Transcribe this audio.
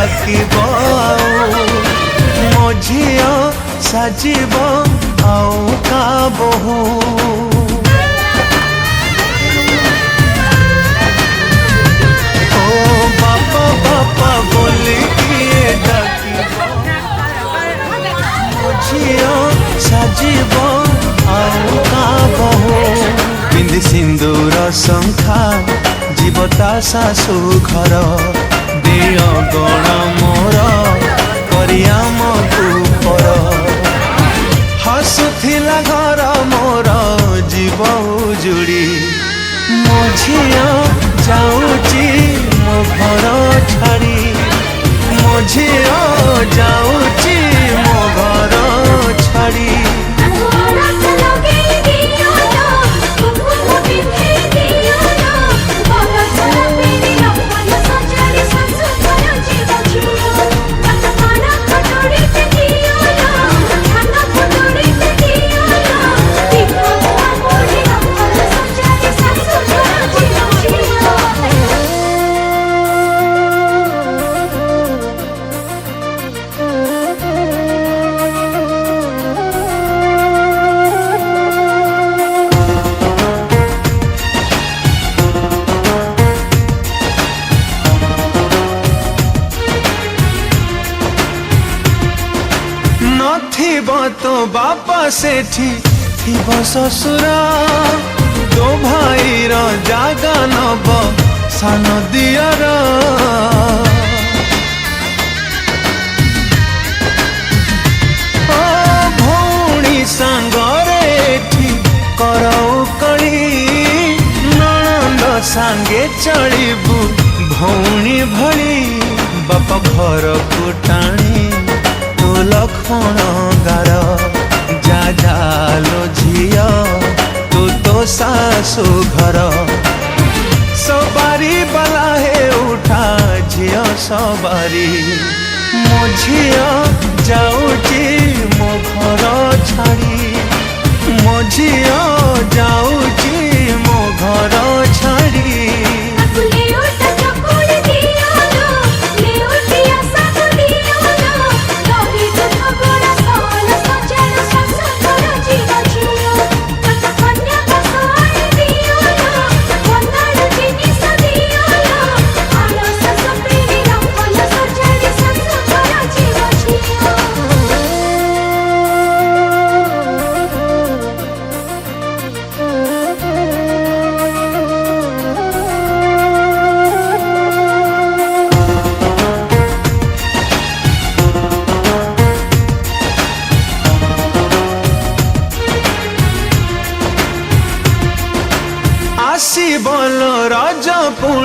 डाकिब मो झिया साजिब आउ का बहु बापा बोली किए डाकिब मो झिया साजिब आउ का बहु पिंधि सिंदूर शंखा जीवता शाशु घर दिय गण मोर करिया मधुपर हसुथिला घर मोर जीव उजुड़ी मो झिया जाऊची मो घर छाड़ी मो झिया जाऊची मो घर छाड़ी थिब तो बापा सेठी थिब ससुर दो भाई जागा नब सान दियर भौणी सांगरे एठी करौ कड़ी नणंद सांगे चलिबू भौणी भली बापा घर को टाणी लखण गार जा जालो झिया तू तो सासु घर सवारी बला है उठा झिया सवारी मो झिया जाऊची मो घर छाड़ी मो झिया जाऊची मो घर छाड़ी आसी बोलो राजा